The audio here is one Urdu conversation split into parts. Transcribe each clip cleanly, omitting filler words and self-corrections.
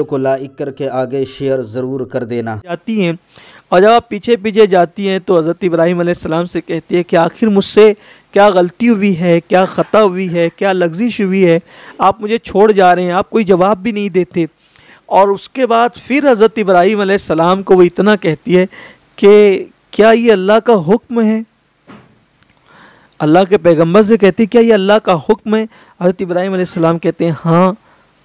کو لائک کر کے آگے شیئر ضرور کر دینا جاتی ہیں، اور جب آپ پیچھے پیچھے جاتی ہیں تو حضرت ابراہیم علیہ السلام سے کہتی ہے کہ آخر مجھ سے کیا غلطی ہوئی ہے، کیا خطا ہوئی ہے، کیا لغزش ہوئی ہے، آپ مجھے چھوڑ جا رہے ہیں، آپ کوئی جواب بھی نہیں دیتے۔ اور اس کے بعد پھر حضرت ابراہیم علیہ السلام کو وہ اتنا کہتی ہے کہ کیا یہ اللہ کا حکم ہے؟ اللہ کے پیغمبر سے کہتی کیا یہ اللہ کا حکم ہے؟ حضرت ابراہیم علیہ السلام کہتے ہیں ہاں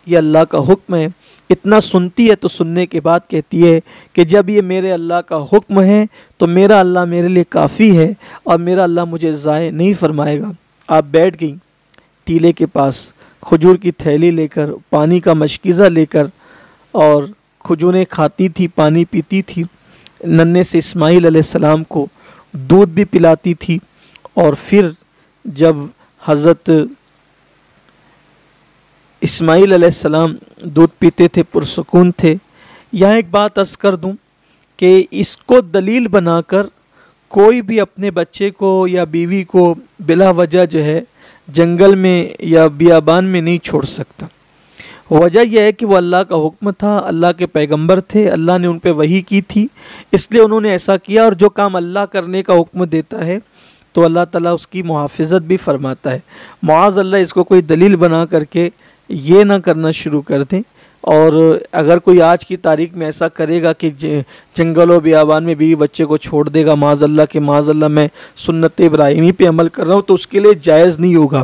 یہ اللہ کا حکم ہے۔ اتنا سنتی ہے تو سننے کے بعد کہتی ہے کہ جب یہ میرے اللہ کا حکم ہے تو میرا اللہ میرے لیے کافی ہے اور میرا اللہ مجھے ضائع نہیں فرمائے گا۔ آپ بیٹھ گئیں ٹیلے کے پاس کھجور کی تھیلی لے کر، پانی کا مشکیزہ لے کر، اور کھجوریں کھاتی تھی، پانی پیتی تھی، ننھے سے اسماعیل علیہ السلام کو دودھ بھی پلاتی تھی۔ اور پھر جب حضرت اسماعیل علیہ السلام دودھ پیتے تھے، پرسکون تھے۔ یہاں ایک بات عرض کر دوں کہ اس کو دلیل بنا کر کوئی بھی اپنے بچے کو یا بیوی کو بلا وجہ جو ہے جنگل میں یا بیابان میں نہیں چھوڑ سکتا۔ وجہ یہ ہے کہ وہ اللہ کا حکم تھا، اللہ کے پیغمبر تھے، اللہ نے ان پہ وحی کی تھی، اس لیے انہوں نے ایسا کیا۔ اور جو کام اللہ کرنے کا حکم دیتا ہے تو اللہ تعالیٰ اس کی محافظت بھی فرماتا ہے۔ معاذ اللہ اس کو کوئی دلیل بنا کر کے یہ نہ کرنا شروع کر دیں۔ اور اگر کوئی آج کی تاریخ میں ایسا کرے گا کہ جنگل و بیابان میں بیوی بچے کو چھوڑ دے گا، معاذ اللہ کہ معاذ اللہ میں سنت ابراہیمی پہ عمل کر رہا ہوں، تو اس کے لیے جائز نہیں ہوگا،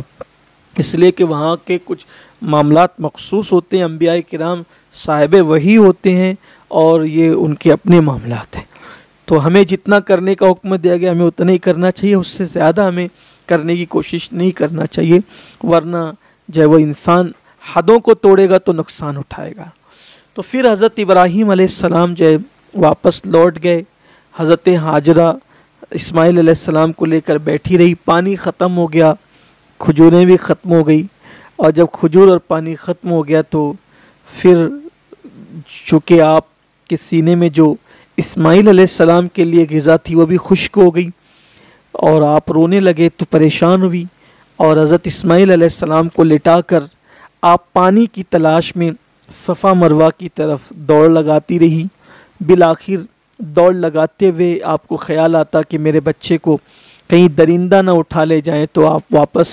اس لیے کہ وہاں کے کچھ معاملات مخصوص ہوتے ہیں، انبیاء کرام صاحب وحی ہوتے ہیں اور یہ ان کے اپنے معاملات ہیں۔ تو ہمیں جتنا کرنے کا حکم دیا گیا ہمیں اتنا ہی کرنا چاہیے، اس سے زیادہ ہمیں کرنے کی کوشش نہیں کرنا چاہیے، ورنہ جو وہ انسان حدوں کو توڑے گا تو نقصان اٹھائے گا۔ تو پھر حضرت ابراہیم علیہ السلام جو واپس لوٹ گئے، حضرت ہاجرہ اسماعیل علیہ السلام کو لے کر بیٹھی رہی، پانی ختم ہو گیا، کھجوریں بھی ختم ہو گئی، اور جب کھجور اور پانی ختم ہو گیا تو پھر چونکہ آپ کے سینے میں جو اسماعیل علیہ السلام کے لیے غذا تھی وہ بھی خشک ہو گئی، اور آپ رونے لگے تو پریشان ہوئی، اور حضرت اسماعیل علیہ السلام کو لٹا کر آپ پانی کی تلاش میں صفا مروہ کی طرف دوڑ لگاتی رہی۔ بالآخر دوڑ لگاتے ہوئے آپ کو خیال آتا کہ میرے بچے کو کہیں درندہ نہ اٹھا لے جائیں، تو آپ واپس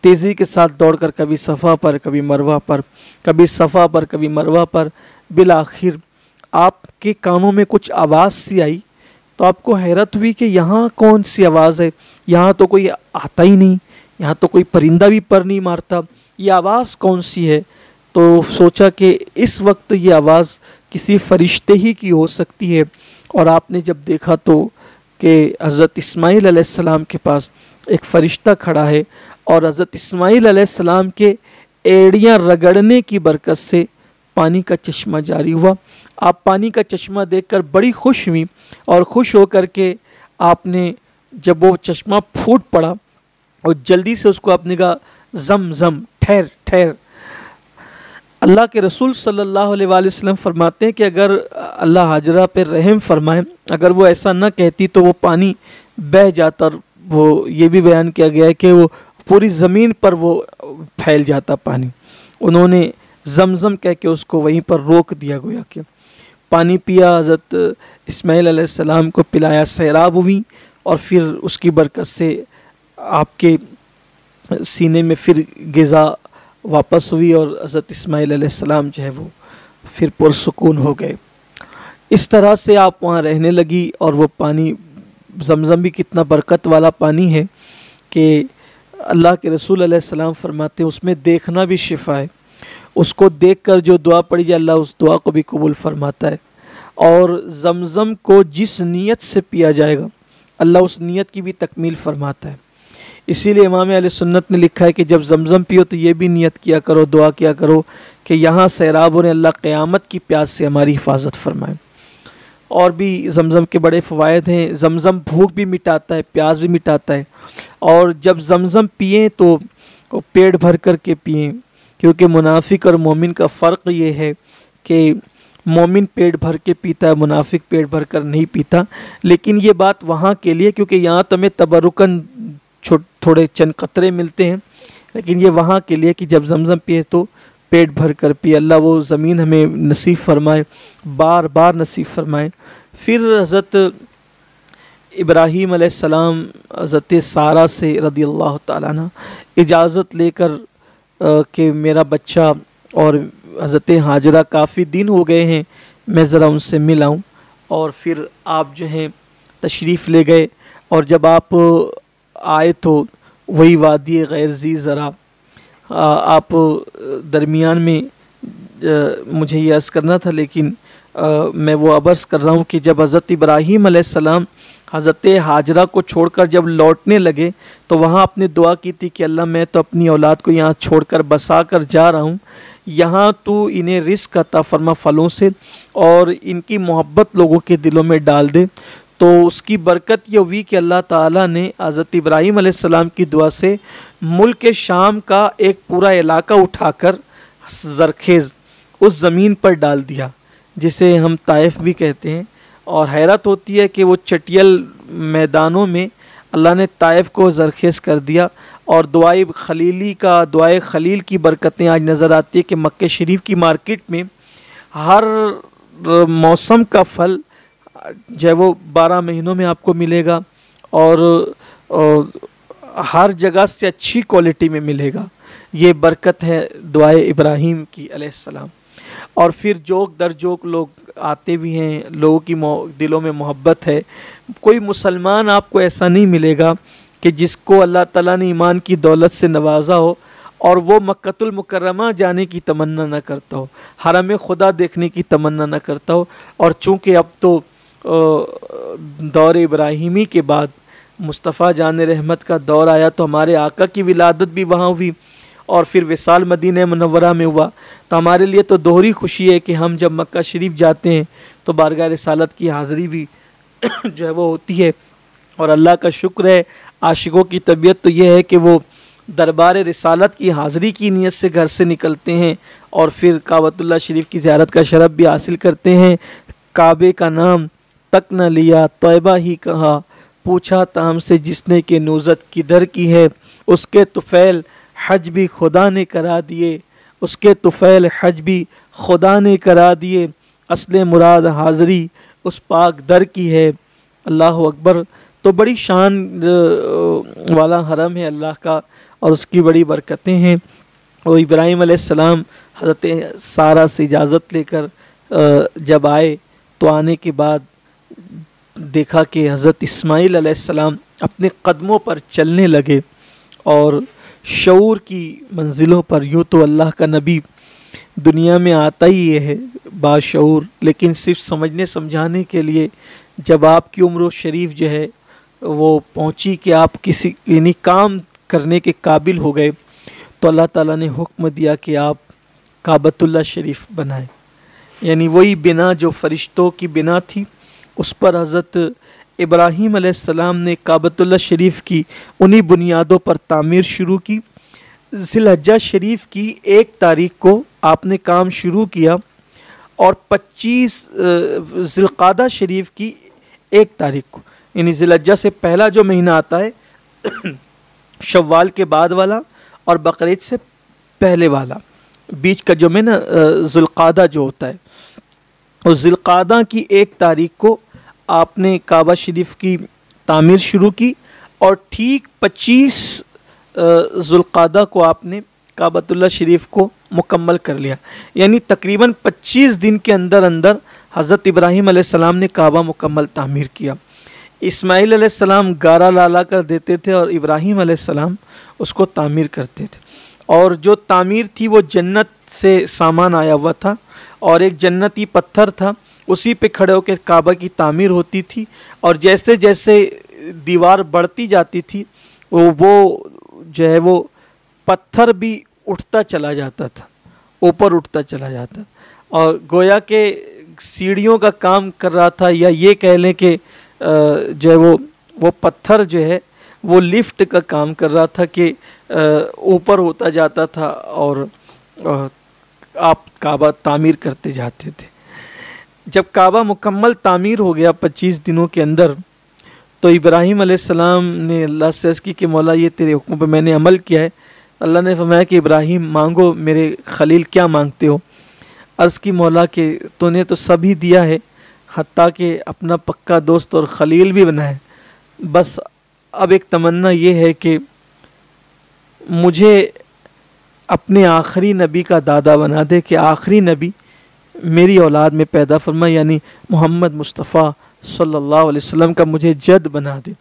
تیزی کے ساتھ دوڑ کر کبھی صفا پر، کبھی مروہ پر، کبھی صفا پر، کبھی مروہ پر، بالآخر آپ کے کانوں میں کچھ آواز سی آئی، تو آپ کو حیرت ہوئی کہ یہاں کون سی آواز ہے، یہاں تو کوئی آتا ہی نہیں، یہاں تو کوئی پرندہ بھی پر نہیں مارتا، یہ آواز کون سی ہے؟ تو سوچا کہ اس وقت یہ آواز کسی فرشتے ہی کی ہو سکتی ہے، اور آپ نے جب دیکھا تو کہ حضرت اسماعیل علیہ السلام کے پاس ایک فرشتہ کھڑا ہے، اور حضرت اسماعیل علیہ السلام کے ایڑیاں رگڑنے کی برکت سے پانی کا چشمہ جاری ہوا۔ آپ پانی کا چشمہ دیکھ کر بڑی خوش ہوئی، اور خوش ہو کر کے آپ نے جب وہ چشمہ پھوٹ پڑا اور جلدی سے اس کو آپ نے کہا زم زم، ٹھہر ٹھہر۔ اللہ کے رسول صلی اللہ علیہ وآلہ وسلم فرماتے ہیں کہ اگر اللہ ہاجرہ پہ رحم فرمائے، اگر وہ ایسا نہ کہتی تو وہ پانی بہہ جاتا، اور وہ یہ بھی بیان کیا گیا ہے کہ وہ پوری زمین پر وہ پھیل جاتا پانی۔ انہوں نے زمزم کہہ کے اس کو وہیں پر روک دیا، گویا کہ پانی پیا، حضرت اسماعیل علیہ السلام کو پلایا، سیراب ہوئی، اور پھر اس کی برکت سے آپ کے سینے میں پھر غذا واپس ہوئی، اور حضرت اسماعیل علیہ السلام جو ہے وہ پھر پرسکون ہو گئے۔ اس طرح سے آپ وہاں رہنے لگی، اور وہ پانی زمزم بھی کتنا برکت والا پانی ہے کہ اللہ کے رسول علیہ السلام فرماتے ہیں اس میں دیکھنا بھی شفا ہے، اس کو دیکھ کر جو دعا پڑھی جائے اللہ اس دعا کو بھی قبول فرماتا ہے، اور زمزم کو جس نیت سے پیا جائے گا اللہ اس نیت کی بھی تکمیل فرماتا ہے۔ اسی لیے امام اہل سنت نے لکھا ہے کہ جب زمزم پیو تو یہ بھی نیت کیا کرو، دعا کیا کرو کہ یہاں سیرابوں نے اللہ قیامت کی پیاس سے ہماری حفاظت فرمائے۔ اور بھی زمزم کے بڑے فوائد ہیں، زمزم بھوک بھی مٹاتا ہے، پیاس بھی مٹاتا ہے، اور جب زمزم پئیں تو پیٹ بھر کر کے پئیں، کیونکہ منافق اور مومن کا فرق یہ ہے کہ مومن پیٹ بھر کے پیتا ہے، منافق پیٹ بھر کر نہیں پیتا۔ لیکن یہ بات وہاں کے لیے، کیونکہ یہاں تو ہمیں تبرکن تھوڑے چند قطرے ملتے ہیں، لیکن یہ وہاں کے لیے کہ جب زمزم پیے تو پیٹ بھر کر پی، اللہ وہ زمین ہمیں نصیب فرمائے، بار بار نصیب فرمائے۔ پھر حضرت ابراہیم علیہ السلام حضرت سارہ سے رضی اللہ تعالیٰ عنہ اجازت لے کر کہ میرا بچہ اور حضرت ہاجرہ کافی دن ہو گئے ہیں، میں ذرا ان سے مل آؤں، اور پھر آپ جو ہیں تشریف لے گئے۔ اور جب آپ آئے تو وہی وادی غیر ذی زرع، آپ درمیان میں مجھے یہ عرض کرنا تھا لیکن میں وہ عرض کر رہا ہوں کہ جب حضرت ابراہیم علیہ السلام حضرت ہاجرہ کو چھوڑ کر جب لوٹنے لگے تو وہاں آپ نے دعا کی تھی کہ اللہ میں تو اپنی اولاد کو یہاں چھوڑ کر بسا کر جا رہا ہوں، یہاں تو انہیں رزق عطا فرما پھلوں سے، اور ان کی محبت لوگوں کے دلوں میں ڈال دے۔ تو اس کی برکت یہ ہوئی کہ اللہ تعالیٰ نے حضرت ابراہیم علیہ السلام کی دعا سے ملک شام کا ایک پورا علاقہ اٹھا کر زرخیز اس زمین پر ڈال دیا جسے ہم طائف بھی کہتے ہیں۔ اور حیرت ہوتی ہے کہ وہ چٹیل میدانوں میں اللہ نے طائف کو زرخیز کر دیا، اور دعائے خلیل کی برکتیں آج نظر آتی ہے کہ مکہ شریف کی مارکیٹ میں ہر موسم کا پھل جو ہے وہ 12 مہینوں میں آپ کو ملے گا، اور ہر جگہ سے اچھی کوالٹی میں ملے گا۔ یہ برکت ہے دعائے ابراہیم کی علیہ السلام۔ اور پھر جوک در جوک لوگ آتے بھی ہیں، لوگوں کی دلوں میں محبت ہے۔ کوئی مسلمان آپ کو ایسا نہیں ملے گا کہ جس کو اللہ تعالیٰ نے ایمان کی دولت سے نوازا ہو اور وہ مکۃ المکرمہ جانے کی تمنا نہ کرتا ہو، حرم خدا دیکھنے کی تمنا نہ کرتا ہو۔ اور چونکہ اب تو دور ابراہیمی کے بعد مصطفیٰ جان رحمت کا دور آیا تو ہمارے آقا کی ولادت بھی وہاں ہوئی، اور پھر وصال مدینہ منورہ میں ہوا، تو ہمارے لیے تو دوہری خوشی ہے کہ ہم جب مکہ شریف جاتے ہیں تو بارگاہ رسالت کی حاضری بھی جو ہے وہ ہوتی ہے۔ اور اللہ کا شکر ہے، عاشقوں کی طبیعت تو یہ ہے کہ وہ دربار رسالت کی حاضری کی نیت سے گھر سے نکلتے ہیں اور پھر کعبۃ اللہ شریف کی زیارت کا شرف بھی حاصل کرتے ہیں۔ کعبے کا نام تک نہ لیا، طیبہ ہی کہا، پوچھا تھا ہم سے جس نے کہ نوزت کدھر کی ہے، اس کے طفیل حج بھی خدا نے کرا دیے، اس کے طفیل حج بھی خدا نے کرا دیے، اصل مراد حاضری اس پاک در کی ہے۔ اللہ اکبر۔ تو بڑی شان والا حرم ہے اللہ کا، اور اس کی بڑی برکتیں ہیں۔ اور ابراہیم علیہ السلام حضرت سارہ سے اجازت لے کر جب آئے تو آنے کے بعد دیکھا کہ حضرت اسماعیل علیہ السلام اپنے قدموں پر چلنے لگے، اور شعور کی منزلوں پر، یوں تو اللہ کا نبی دنیا میں آتا ہی یہ ہے باشعور، لیکن صرف سمجھنے سمجھانے کے لیے جب آپ کی عمر و شریف جو ہے وہ پہنچی کہ آپ کسی یعنی کام کرنے کے قابل ہو گئے، تو اللہ تعالیٰ نے حکم دیا کہ آپ کعبۃ اللہ شریف بنائیں، یعنی وہی بنا جو فرشتوں کی بنا تھی، اس پر حضرت ابراہیم علیہ السلام نے کعبۃ اللہ شریف کی انہی بنیادوں پر تعمیر شروع کی۔ ذی الحجہ شریف کی 1 تاریخ کو آپ نے کام شروع کیا، اور 25 ذی القعدہ شریف کی 1 تاریخ کو، یعنی ذی الحجہ سے پہلا جو مہینہ آتا ہے شوال کے بعد والا، اور بقرعید سے پہلے والا، بیچ کا جو میں نا ذی القعدہ جو ہوتا ہے، اور ذی القعدہ کی 1 تاریخ کو آپ نے کعبہ شریف کی تعمیر شروع کی، اور ٹھیک 25 ذی القعدہ کو آپ نے کعبۃ اللہ شریف کو مکمل کر لیا، یعنی تقریباً 25 دن کے اندر اندر حضرت ابراہیم علیہ السلام نے کعبہ مکمل تعمیر کیا۔ اسماعیل علیہ السلام گارہ لا کر دیتے تھے اور ابراہیم علیہ السلام اس کو تعمیر کرتے تھے، اور جو تعمیر تھی وہ جنت سے سامان آیا ہوا تھا، اور ایک جنتی پتھر تھا، اسی پہ کھڑے ہو کے کعبہ کی تعمیر ہوتی تھی، اور جیسے جیسے دیوار بڑھتی جاتی تھی وہ جو ہے وہ پتھر بھی اٹھتا چلا جاتا تھا، اوپر اٹھتا چلا جاتا، اور گویا کہ سیڑھیوں کا کام کر رہا تھا، یا یہ کہہ لیں کہ جو ہے وہ پتھر جو ہے وہ لفٹ کا کام کر رہا تھا کہ اوپر ہوتا جاتا تھا، اور آپ کعبہ تعمیر کرتے جاتے تھے۔ جب کعبہ مکمل تعمیر ہو گیا 25 دنوں کے اندر، تو ابراہیم علیہ السلام نے اللہ سے عرض کی کہ مولا یہ تیرے حکم پہ میں نے عمل کیا ہے، اللہ نے فرمایا کہ ابراہیم مانگو میرے خلیل کیا مانگتے ہو؟ عرض کی مولا کہ تو نے تو سبھی دیا ہے، حتیٰ کہ اپنا پکا دوست اور خلیل بھی بنا ہے، بس اب ایک تمنا یہ ہے کہ مجھے اپنے آخری نبی کا دادا بنا دے، کہ آخری نبی میری اولاد میں پیدا فرما، یعنی محمد مصطفیٰ صلی اللہ علیہ وسلم کا مجھے جد بنا دے،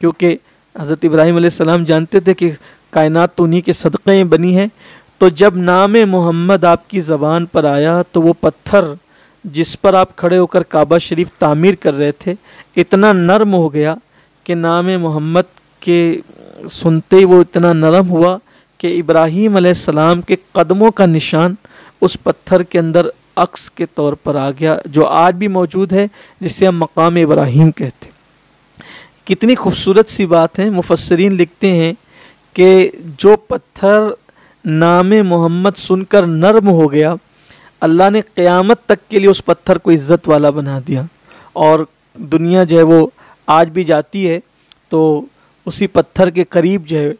کیونکہ حضرت ابراہیم علیہ السلام جانتے تھے کہ کائنات تو انہی کے صدقے میں بنی ہے۔ تو جب نام محمد آپ کی زبان پر آیا تو وہ پتھر جس پر آپ کھڑے ہو کر کعبہ شریف تعمیر کر رہے تھے اتنا نرم ہو گیا کہ نام محمد کے سنتے ہی وہ اتنا نرم ہوا کہ ابراہیم علیہ السلام کے قدموں کا نشان اس پتھر کے اندر عکس کے طور پر آ گیا، جو آج بھی موجود ہے، جسے ہم مقام ابراہیم کہتے ہیں۔ کتنی خوبصورت سی بات ہے۔ مفسرین لکھتے ہیں کہ جو پتھر نام محمد سن کر نرم ہو گیا، اللہ نے قیامت تک کے لیے اس پتھر کو عزت والا بنا دیا، اور دنیا جو ہے وہ آج بھی جاتی ہے تو اسی پتھر کے قریب جو ہے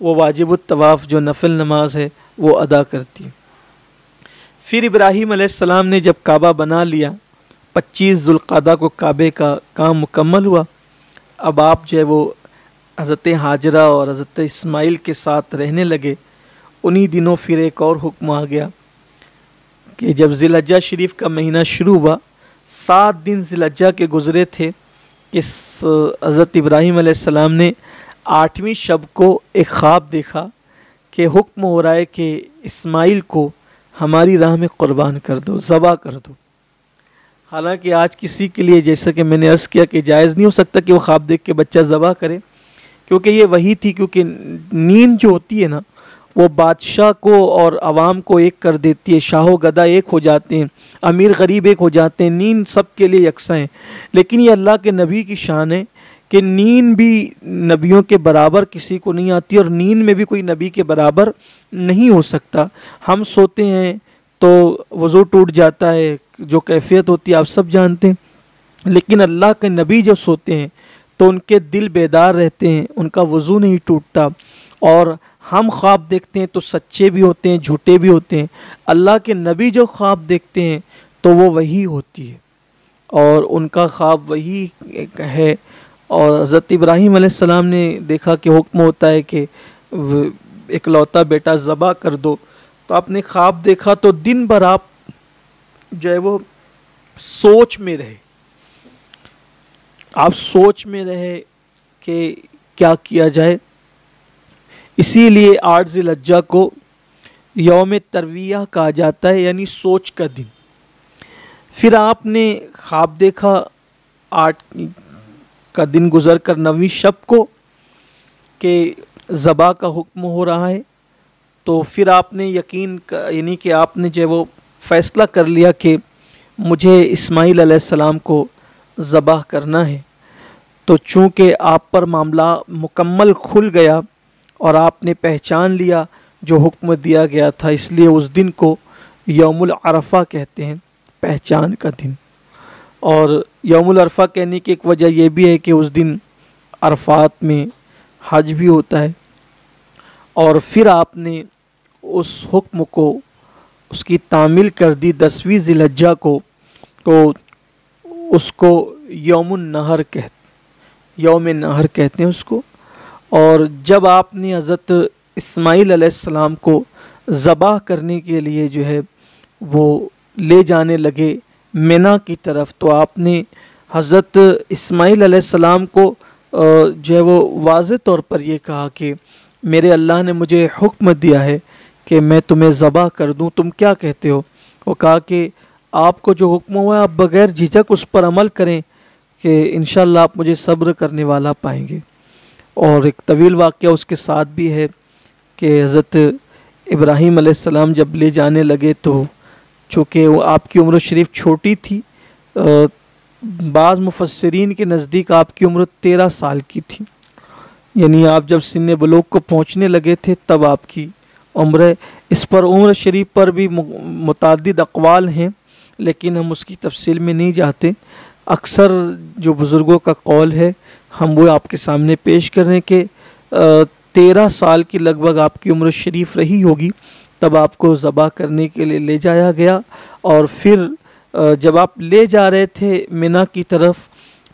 وہ واجب الطواف جو نفل نماز ہے وہ ادا کرتی ہے۔ پھر ابراہیم علیہ السلام نے جب کعبہ بنا لیا، 25 ذوالقعدہ کو کعبے کا کام مکمل ہوا، اب آپ جو ہے وہ حضرت ہاجرہ اور حضرت اسماعیل کے ساتھ رہنے لگے۔ انہی دنوں پھر ایک اور حکم آ گیا کہ جب ذی الحجہ شریف کا مہینہ شروع ہوا، 7 دن ذی الحجہ کے گزرے تھے کہ حضرت ابراہیم علیہ السلام نے 8ویں شب کو ایک خواب دیکھا کہ حکم ہو رہا ہے کہ اسماعیل کو ہماری راہ میں قربان کر دو، ذبح کر دو۔ حالانکہ آج کسی کے لیے، جیسا کہ میں نے عرض کیا، کہ جائز نہیں ہو سکتا کہ وہ خواب دیکھ کے بچہ ذبح کرے، کیونکہ یہ وہی تھی، کیونکہ نیند جو ہوتی ہے نا وہ بادشاہ کو اور عوام کو ایک کر دیتی ہے، شاہ و گدا ایک ہو جاتے ہیں، امیر غریب ایک ہو جاتے ہیں، نیند سب کے لیے یکساں ہے۔ لیکن یہ اللہ کے نبی کی شان ہے کہ نیند بھی نبیوں کے برابر کسی کو نہیں آتی، اور نیند میں بھی کوئی نبی کے برابر نہیں ہو سکتا۔ ہم سوتے ہیں تو وضو ٹوٹ جاتا ہے، جو کیفیت ہوتی ہے آپ سب جانتے ہیں، لیکن اللہ کے نبی جو سوتے ہیں تو ان کے دل بیدار رہتے ہیں، ان کا وضو نہیں ٹوٹتا۔ اور ہم خواب دیکھتے ہیں تو سچے بھی ہوتے ہیں، جھوٹے بھی ہوتے ہیں۔ اللہ کے نبی جو خواب دیکھتے ہیں تو وہ وہی ہوتی ہے، اور ان کا خواب وہی ہے۔ اور حضرت ابراہیم علیہ السلام نے دیکھا کہ حکم ہوتا ہے کہ اکلوتا بیٹا ذبح کر دو، تو آپ نے خواب دیکھا تو دن بھر آپ جو ہے وہ سوچ میں رہے، آپ سوچ میں رہے کہ کیا کیا جائے۔ اسی لیے 8 ذی الحجہ کو یوم ترویہ کہا جاتا ہے، یعنی سوچ کا دن۔ پھر آپ نے خواب دیکھا 8 کا دن گزر کر 9ویں شب کو کہ ذبح کا حکم ہو رہا ہے، تو پھر آپ نے یعنی کہ آپ نے جو وہ فیصلہ کر لیا کہ مجھے اسماعیل علیہ السلام کو ذبح کرنا ہے۔ تو چونکہ آپ پر معاملہ مکمل کھل گیا اور آپ نے پہچان لیا جو حکم دیا گیا تھا، اس لیے اس دن کو یوم العرفہ کہتے ہیں، پہچان کا دن۔ اور یوم العرفہ کہنے کی ایک وجہ یہ بھی ہے کہ اس دن عرفات میں حج بھی ہوتا ہے۔ اور پھر آپ نے اس حکم کو، اس کی تعمیل کر دی 10ویں ذی الحجہ کو، تو اس کو یوم النحر یوم نحر کہتے ہیں اس کو۔ اور جب آپ نے حضرت اسماعیل علیہ السلام کو ذبح کرنے کے لیے جو ہے وہ لے جانے لگے مینا کی طرف، تو آپ نے حضرت اسماعیل علیہ السلام کو جو ہے وہ واضح طور پر یہ کہا کہ میرے اللہ نے مجھے حکم دیا ہے کہ میں تمہیں ذبح کر دوں، تم کیا کہتے ہو؟ وہ کہا کہ آپ کو جو حکم ہوا ہے آپ بغیر جھجک اس پر عمل کریں کہ انشاءاللہ آپ مجھے صبر کرنے والا پائیں گے۔ اور ایک طویل واقعہ اس کے ساتھ بھی ہے کہ حضرت ابراہیم علیہ السلام جب لے جانے لگے تو چونکہ وہ آپ کی عمر شریف چھوٹی تھی، بعض مفسرین کے نزدیک آپ کی عمر 13 سال کی تھی، یعنی آپ جب سن بلوغ کو پہنچنے لگے تھے تب آپ کی عمر ہے۔ اس پر عمر شریف پر بھی متعدد اقوال ہیں، لیکن ہم اس کی تفصیل میں نہیں جاتے۔ اکثر جو بزرگوں کا قول ہے ہم وہ آپ کے سامنے پیش کر رہے ہیں کہ 13 سال کی لگ بھگ آپ کی عمر شریف رہی ہوگی، تب آپ کو ذبح کرنے کے لیے لے جایا گیا۔ اور پھر جب آپ لے جا رہے تھے منی کی طرف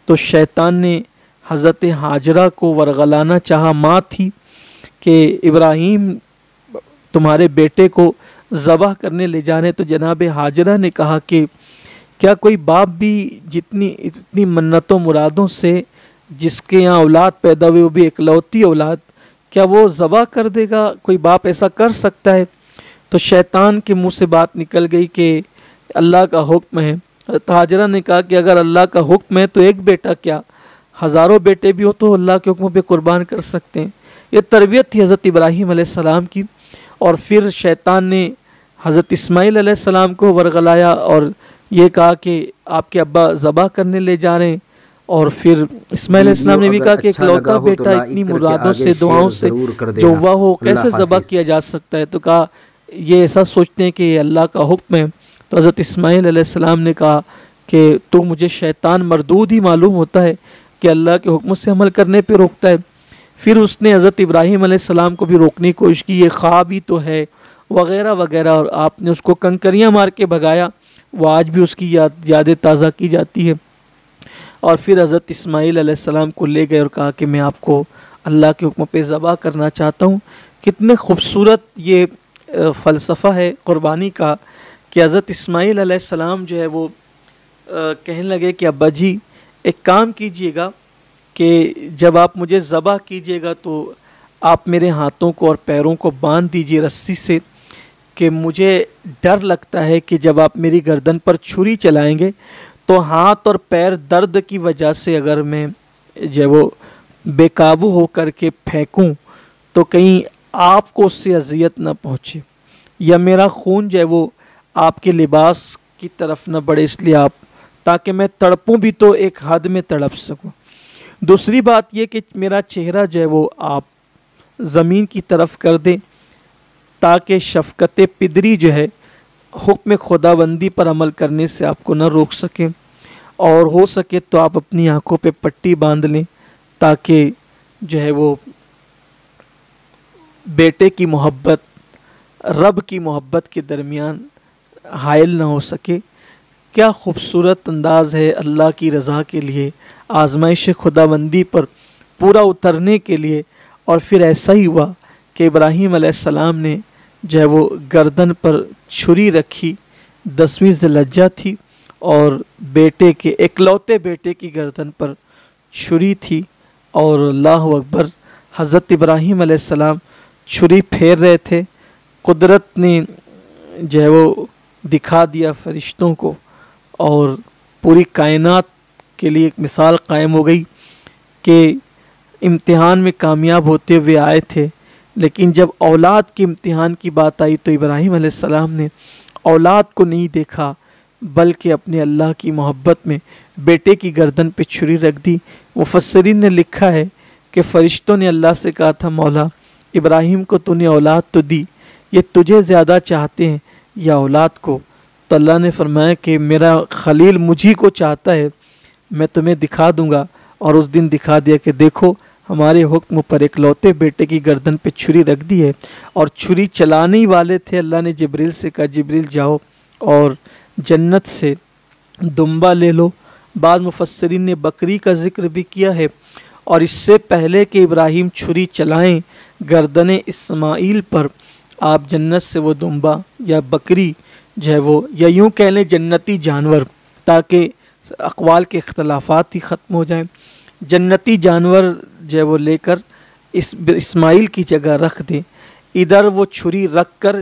تو شیطان نے حضرت ہاجرہ کو ورغلانا چاہا، ماں تھی، کہ ابراہیم تمہارے بیٹے کو ذبح کرنے لے جانے۔ تو جناب ہاجرہ نے کہا کہ کیا کوئی باپ بھی اتنی منتوں مرادوں سے جس کے یہاں اولاد پیدا ہوئی، وہ بھی اکلوتی اولاد، کیا وہ ذبح کر دے گا؟ کوئی باپ ایسا کر سکتا ہے؟ تو شیطان کے منہ سے بات نکل گئی کہ اللہ کا حکم ہے۔ ہاجرہ نے کہا کہ اگر اللہ کا حکم ہے تو ایک بیٹا کیا، ہزاروں بیٹے بھی ہو تو اللہ کے حکم پہ قربان کر سکتے ہیں۔ یہ تربیت تھی حضرت ابراہیم علیہ السلام کی۔ اور پھر شیطان نے حضرت اسماعیل علیہ السلام کو ورغلایا اور یہ کہا کہ آپ کے ابا ذبح کرنے لے جا رہے ہیں۔ اور پھر اسماعیل علیہ السلام نے بھی کہا کہ اکلوتا بیٹا اتنی مرادوں سے دعاؤں سے جو ہوا ہو کیسے ذبح کیا جا سکتا ہے؟ تو کہا یہ ایسا سوچتے ہیں کہ یہ اللہ کا حکم ہے۔ تو حضرت اسماعیل علیہ السلام نے کہا کہ تو مجھے شیطان مردود ہی معلوم ہوتا ہے کہ اللہ کے حکم سے عمل کرنے پہ روکتا ہے۔ پھر اس نے حضرت ابراہیم علیہ السلام کو بھی روکنے کی کوشش کی، یہ خواب ہی تو ہے وغیرہ وغیرہ، اور آپ نے اس کو کنکریاں مار کے بھگایا۔ وہ آج بھی اس کی یادیں تازہ کی جاتی ہے۔ اور پھر حضرت اسماعیل علیہ السلام کو لے گئے اور کہا کہ میں آپ کو اللہ کے حکم پہ ذبح کرنا چاہتا ہوں۔ کتنے خوبصورت یہ فلسفہ ہے قربانی کا کہ حضرت اسماعیل علیہ السلام جو ہے وہ کہنے لگے کہ ابا جی ایک کام کیجئے گا کہ جب آپ مجھے ذبح کیجئے گا تو آپ میرے ہاتھوں کو اور پیروں کو باندھ دیجئے رسی سے، کہ مجھے ڈر لگتا ہے کہ جب آپ میری گردن پر چھری چلائیں گے تو ہاتھ اور پیر درد کی وجہ سے اگر میں جو وہ بے قابو ہو کر کے پھینکوں تو کہیں آپ کو اس سے اذیت نہ پہنچے، یا میرا خون جو ہے وہ آپ کے لباس کی طرف نہ بڑھے، اس لیے آپ تاکہ میں تڑپوں بھی تو ایک حد میں تڑپ سکوں۔ دوسری بات یہ کہ میرا چہرہ جو ہے وہ آپ زمین کی طرف کر دیں تاکہ شفقت پدری جو ہے حکم خدا بندی پر عمل کرنے سے آپ کو نہ روک سکیں، اور ہو سکے تو آپ اپنی آنکھوں پہ پٹی باندھ لیں تاکہ جو ہے وہ بیٹے کی محبت رب کی محبت کے درمیان حائل نہ ہو سکے۔ کیا خوبصورت انداز ہے اللہ کی رضا کے لیے، آزمائش خدا بندی پر پورا اترنے کے لیے۔ اور پھر ایسا ہی ہوا کہ ابراہیم علیہ السلام نے جو ہے وہ گردن پر چھری رکھی، 10ویں ذی الحجہ تھی، اور بیٹے کے اکلوتے بیٹے کی گردن پر چھری تھی، اور اللہ اکبر، حضرت ابراہیم علیہ السلام چھری پھیر رہے تھے، قدرت نے جو ہے وہ دکھا دیا فرشتوں کو، اور پوری کائنات کے لیے ایک مثال قائم ہو گئی کہ امتحان میں کامیاب ہوتے ہوئے آئے تھے، لیکن جب اولاد کے امتحان کی بات آئی تو ابراہیم علیہ السلام نے اولاد کو نہیں دیکھا بلکہ اپنے اللہ کی محبت میں بیٹے کی گردن پہ چھری رکھ دی۔ مفسرین نے لکھا ہے کہ فرشتوں نے اللہ سے کہا تھا، مولا ابراہیم کو تو نے اولاد تو دی، یہ تجھے زیادہ چاہتے ہیں یا اولاد کو؟ تو اللہ نے فرمایا کہ میرا خلیل مجھی کو چاہتا ہے، میں تمہیں دکھا دوں گا۔ اور اس دن دکھا دیا کہ دیکھو ہمارے حکم پر اکلوتے بیٹے کی گردن پہ چھری رکھ دی ہے، اور چھری چلانے ہی والے تھے، اللہ نے جبریل سے کہا جبریل جاؤ اور جنت سے دمبا لے لو۔ بعض مفسرین نے بکری کا ذکر بھی کیا ہے، اور اس سے پہلے کہ ابراہیم چھری چلائیں گردن اسماعیل پر، آپ جنت سے وہ دمبا یا بکری جو ہے وہ، یا یوں کہہ لیں جنتی جانور، تاکہ اقوال کے اختلافات ہی ختم ہو جائیں، جنتی جانور جو ہے وہ لے کر اسماعیل کی جگہ رکھ دیں، ادھر وہ چھری رکھ کر